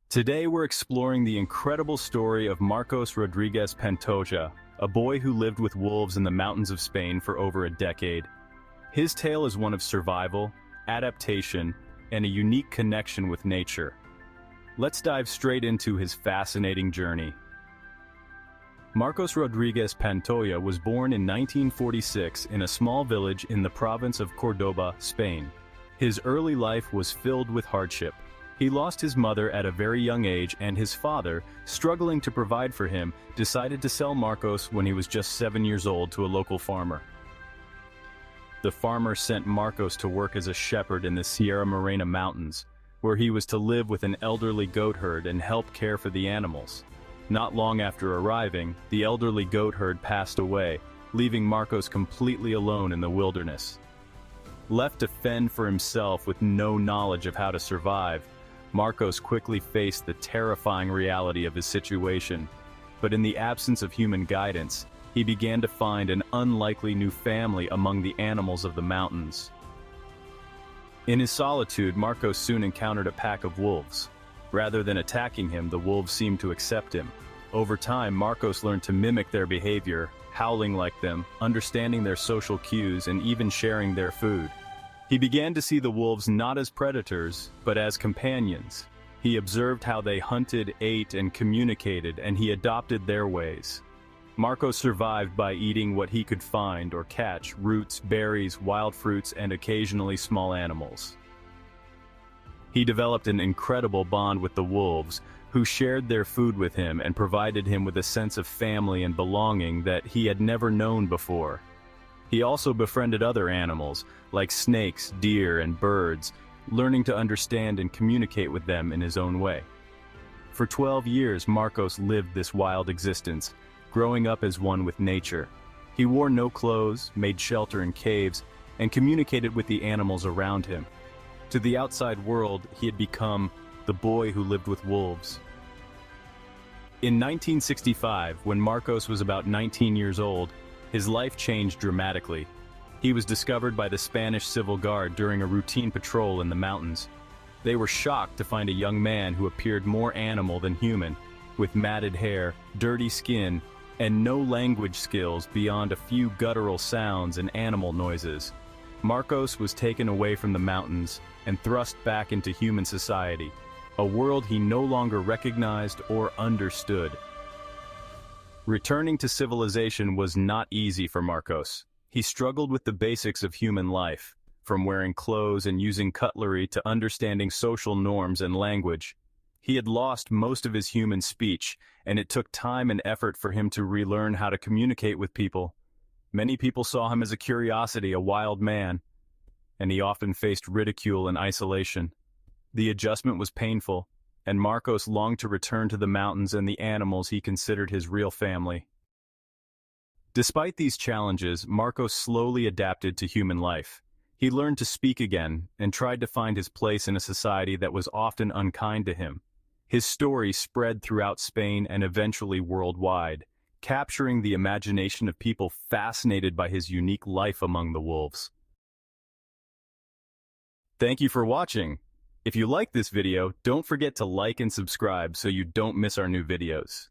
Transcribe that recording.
Today we're exploring the incredible story of Marcos Rodríguez Pantoja, a boy who lived with wolves in the mountains of Spain for over a decade. His tale is one of survival, adaptation, and a unique connection with nature. Let's dive straight into his fascinating journey. Marcos Rodríguez Pantoja was born in 1946 in a small village in the province of Córdoba, Spain. His early life was filled with hardship. He lost his mother at a very young age, and his father, struggling to provide for him, decided to sell Marcos when he was just 7 years old to a local farmer. The farmer sent Marcos to work as a shepherd in the Sierra Morena mountains, where he was to live with an elderly goat herd and help care for the animals. Not long after arriving, the elderly goat herd passed away, leaving Marcos completely alone in the wilderness. Left to fend for himself with no knowledge of how to survive, Marcos quickly faced the terrifying reality of his situation. But in the absence of human guidance, he began to find an unlikely new family among the animals of the mountains. In his solitude, Marcos soon encountered a pack of wolves. Rather than attacking him, the wolves seemed to accept him. Over time, Marcos learned to mimic their behavior, howling like them, understanding their social cues, and even sharing their food. He began to see the wolves not as predators, but as companions. He observed how they hunted, ate, and communicated, and he adopted their ways. Marcos survived by eating what he could find or catch: roots, berries, wild fruits, and occasionally small animals. He developed an incredible bond with the wolves, who shared their food with him and provided him with a sense of family and belonging that he had never known before. He also befriended other animals, like snakes, deer, and birds, learning to understand and communicate with them in his own way. For 12 years, Marcos lived this wild existence, growing up as one with nature. He wore no clothes, made shelter in caves, and communicated with the animals around him. To the outside world, he had become the boy who lived with wolves. In 1965, when Marcos was about 19 years old, his life changed dramatically. He was discovered by the Spanish Civil Guard during a routine patrol in the mountains. They were shocked to find a young man who appeared more animal than human, with matted hair, dirty skin, and no language skills beyond a few guttural sounds and animal noises. Marcos was taken away from the mountains and thrust back into human society, a world he no longer recognized or understood. Returning to civilization was not easy for Marcos. He struggled with the basics of human life, from wearing clothes and using cutlery to understanding social norms and language. He had lost most of his human speech, and it took time and effort for him to relearn how to communicate with people. Many people saw him as a curiosity, a wild man, and he often faced ridicule and isolation. The adjustment was painful, and Marcos longed to return to the mountains and the animals he considered his real family. Despite these challenges, Marcos slowly adapted to human life. He learned to speak again and tried to find his place in a society that was often unkind to him. His story spread throughout Spain and eventually worldwide, capturing the imagination of people fascinated by his unique life among the wolves. Thank you for watching. If you like this video, don't forget to like and subscribe so you don't miss our new videos.